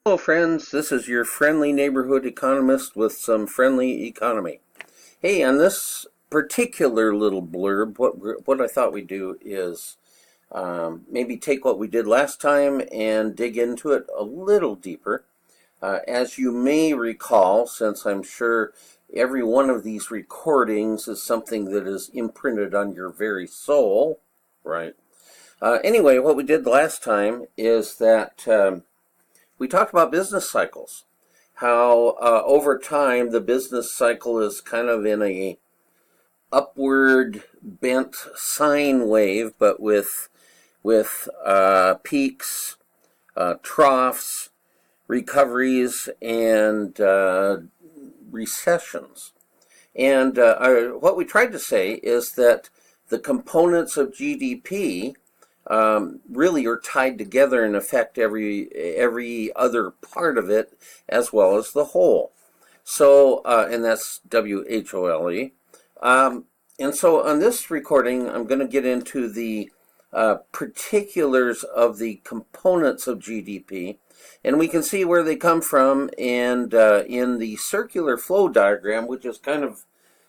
Hello, friends. This is your friendly neighborhood economist with some friendly economy. Hey, on this particular little blurb, what I thought we'd do is maybe take what we did last time and dig into it a little deeper. As you may recall, since I'm sure every one of these recordings is something that is imprinted on your very soul, right? Anyway, what we did last time is that we talked about business cycles, how over time the business cycle is kind of in a upward bent sine wave, but with peaks, troughs, recoveries, and recessions. And what we tried to say is that the components of GDP really are tied together and affect every other part of it as well as the whole. So, and that's WHOLE. And so on this recording, I'm going to get into the particulars of the components of GDP, and we can see where they come from. And in the circular flow diagram, which is kind of,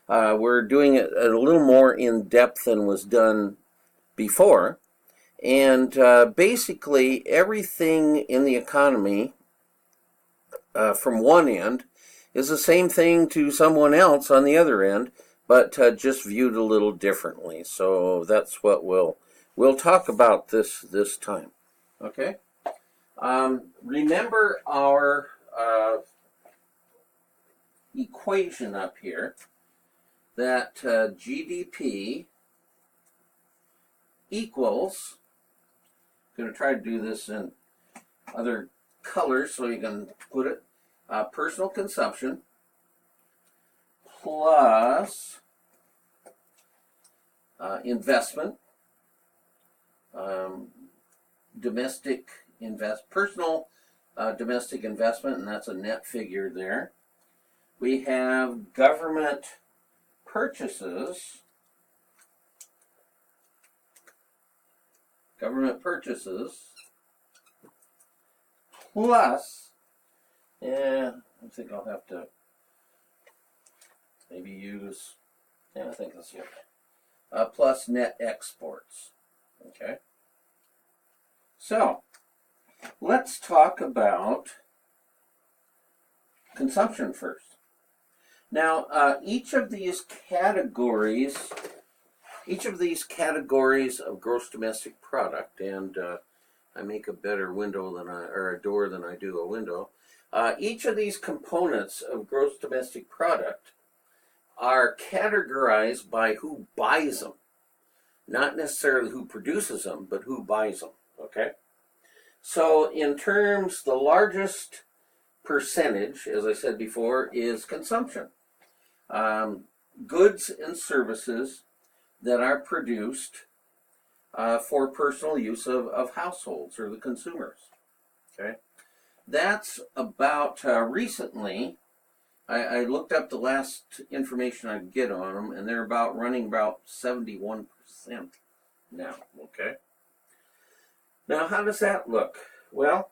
we're doing it a little more in depth than was done before. And basically, everything in the economy from one end is the same thing to someone else on the other end, but just viewed a little differently. So that's what we'll talk about this time. Okay. Remember our equation up here that GDP equals. I'm going to try to do this in other colors so you can put it. Personal consumption plus investment, personal domestic investment, and that's a net figure there. We have government purchases. Plus, I think I'll have to maybe use, I think that's it. Plus net exports. Okay. So, let's talk about consumption first. Now, each of these categories of gross domestic product, and I make a better window or a door than I do a window. Each of these components of gross domestic product are categorized by who buys them, not necessarily who produces them, but who buys them. Okay. So, in terms, the largest percentage, as I said before, is consumption. Goods and services that are produced for personal use of households or the consumers. Okay, that's about recently. I looked up the last information I could get on them, and they're running about 71% now. Okay. Now, how does that look? Well,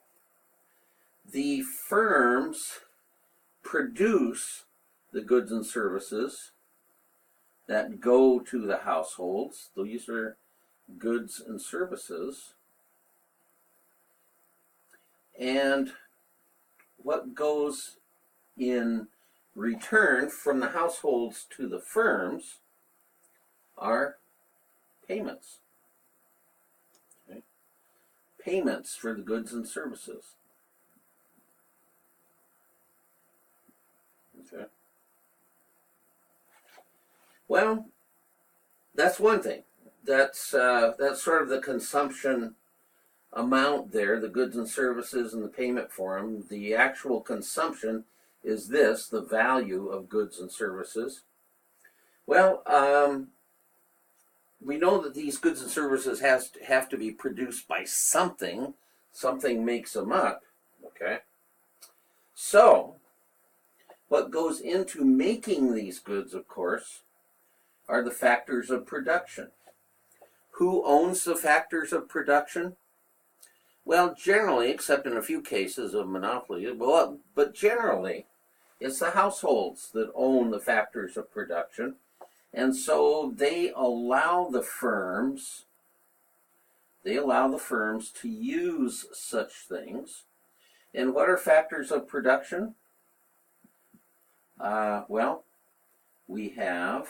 the firms produce the goods and services that go to the households. These are goods and services. And what goes in return from the households to the firms are payments. Okay. Payments for the goods and services. Okay. Well, that's one thing. That's sort of the consumption amount there, the goods and services and the payment for them. The actual consumption is the value of goods and services. Well, we know that these goods and services have to be produced by something. Something makes them up. Okay. So, what goes into making these goods, of course, are the factors of production. Who owns the factors of production? Well, generally, except in a few cases of monopoly, but generally, it's the households that own the factors of production. And so they allow the firms to use such things. And what are factors of production? Well, we have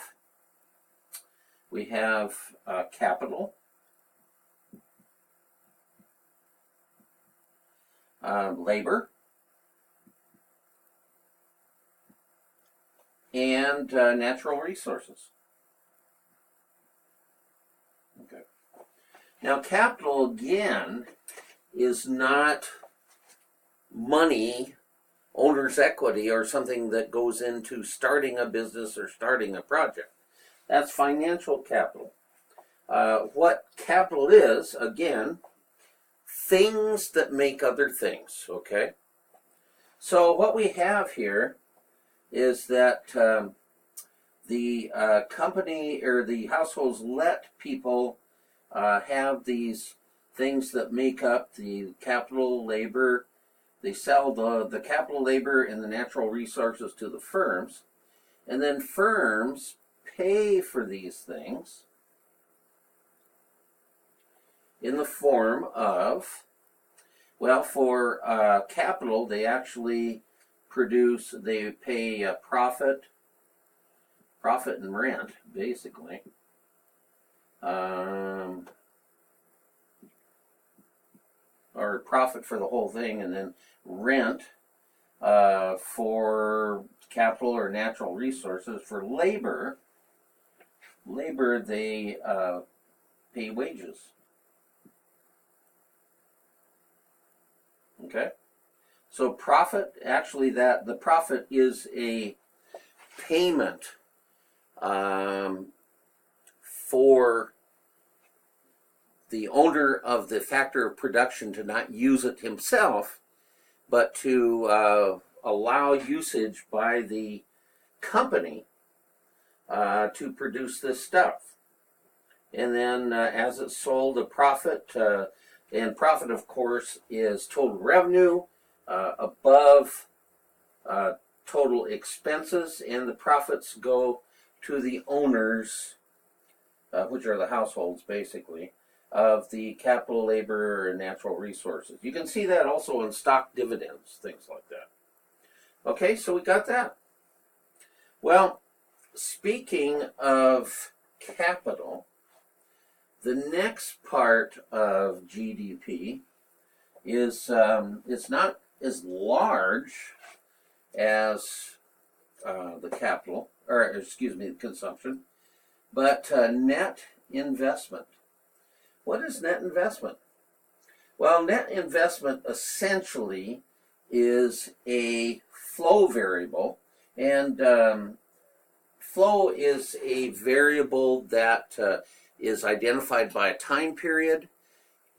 capital, labor, and natural resources. Okay. Now, capital again is not money, owner's equity, or something that goes into starting a business or starting a project. That's financial capital. What capital is, again, things that make other things, okay? So what we have here is that the company or the households let people have these things that make up the capital, labor. They sell the capital, labor, and the natural resources to the firms, and then firms pay for these things in the form of, well, for capital, they actually they pay profit and rent, basically. Or profit for the whole thing, and then rent for capital or natural resources. For labor, they pay wages. Okay? So profit, actually the profit is a payment for the owner of the factor of production to not use it himself, but to allow usage by the company to produce this stuff. And then as it's sold, a profit, and profit, of course, is total revenue above total expenses, and the profits go to the owners, which are the households, basically, of the capital, labor, and natural resources. You can see that also in stock dividends, things like that. Okay, so we got that. Well, speaking of capital, the next part of GDP is it's not as large as the capital, or excuse me, consumption, but net investment. What is net investment? Well, net investment essentially is a flow variable, and flow is a variable that is identified by a time period.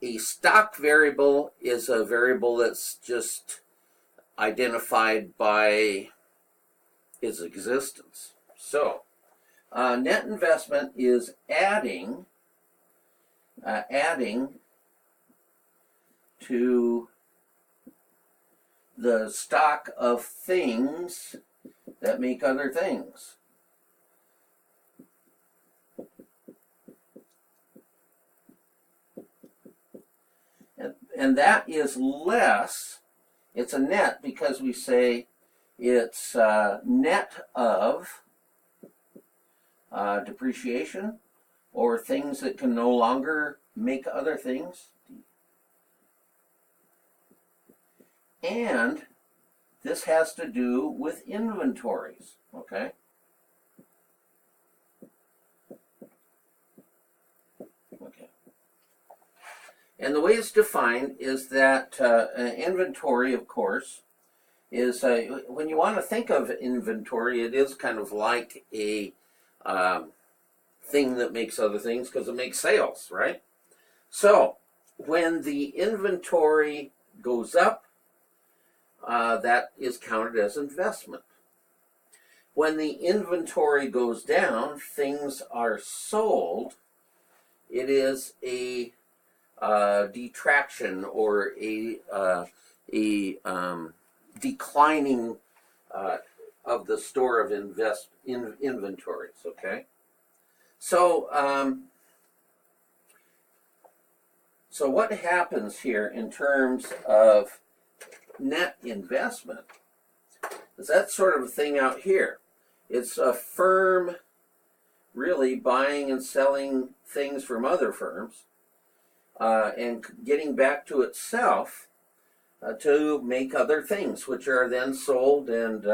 A stock variable is a variable that's just identified by its existence. So, net investment is adding to the stock of things that make other things. And that is less, it's a net because we say it's net of depreciation or things that can no longer make other things. And this has to do with inventories, okay? And the way it's defined is that an inventory, of course, is when you want to think of inventory, it is kind of like a thing that makes other things because it makes sales, right? So when the inventory goes up, that is counted as investment. When the inventory goes down, things are sold. It is a detraction or a declining of the store of inventories. Okay, so so what happens here in terms of net investment is that sort of a thing out here. It's a firm really buying and selling things from other firms and getting back to itself to make other things, which are then sold and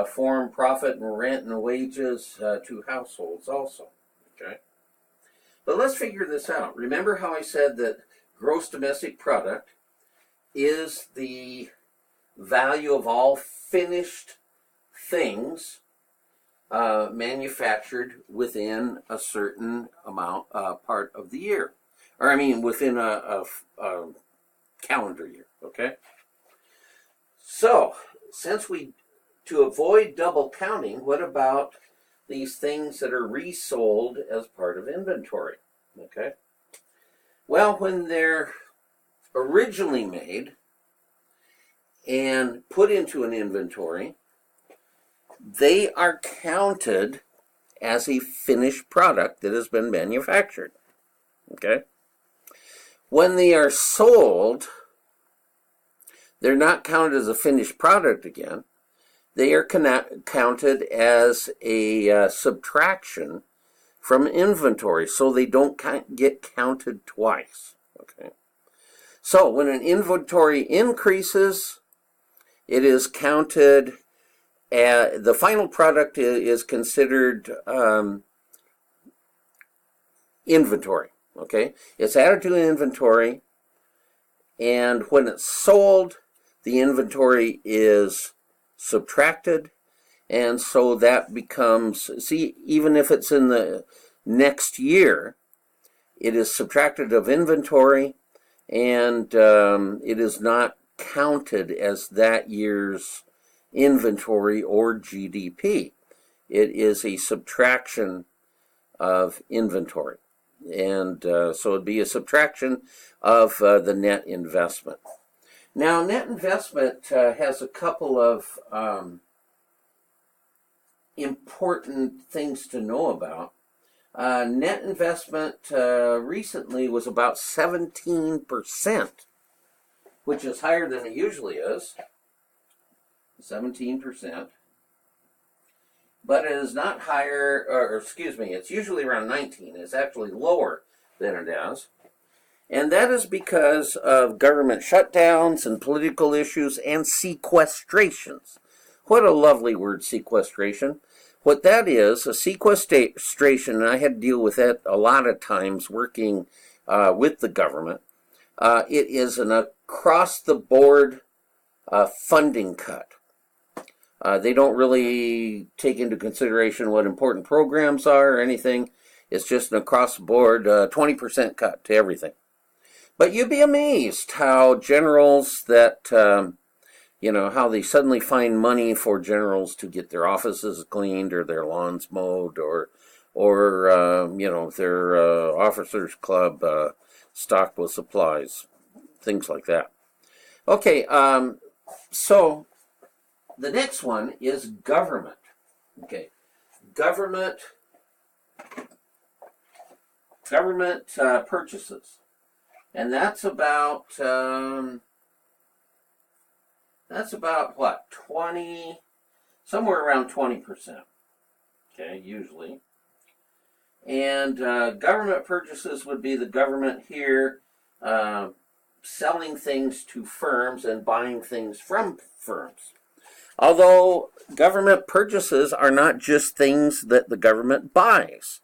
form profit and rent and wages to households also. Okay, but let's figure this out. Remember how I said that gross domestic product is the value of all finished things manufactured within a certain amount part of the year, or I mean within a calendar year. Okay, so since to avoid double counting, what about these things that are resold as part of inventory? Okay, well, when they're originally made and put into an inventory, they are counted as a finished product that has been manufactured. Okay, when they are sold, they're not counted as a finished product again. They are counted as a subtraction from inventory, so they don't get counted twice. Okay, so when an inventory increases, it is counted. The final product is considered inventory. Okay, it's added to the inventory, and when it's sold, the inventory is subtracted, and so that becomes, see, even if it's in the next year, it is subtracted of inventory, and it is not counted as that year's inventory or GDP. It is a subtraction of inventory, and so it'd be a subtraction of the net investment. Now, net investment has a couple of important things to know about. Net investment recently was about 17%, which is higher than it usually is, 17%. But it is not higher, or excuse me, it's usually around 19. It's actually lower than it is. And that is because of government shutdowns and political issues and sequestrations. What a lovely word, sequestration. What that is, a sequestration, and I had to deal with that a lot of times working with the government, it is an across-the-board funding cut. They don't really take into consideration what important programs are or anything. It's just an across-the-board 20% cut to everything. But you'd be amazed how generals that, how they suddenly find money for generals to get their offices cleaned or their lawns mowed or their officers' club stocked with supplies, things like that. Okay, so the next one is government. Okay, government purchases. And that's about what, 20, somewhere around 20%, okay, usually. And government purchases would be the government here selling things to firms and buying things from firms. Although government purchases are not just things that the government buys.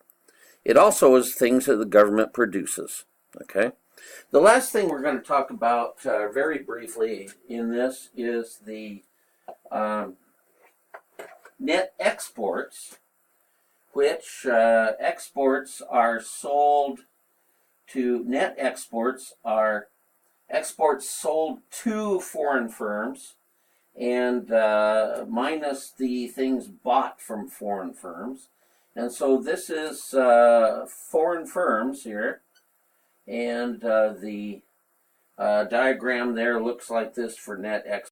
It also is things that the government produces, okay? The last thing we're going to talk about very briefly in this is the net exports, which exports are sold to, net exports are exports sold to foreign firms and minus the things bought from foreign firms. And so this is foreign firms here. and the diagram there looks like this for net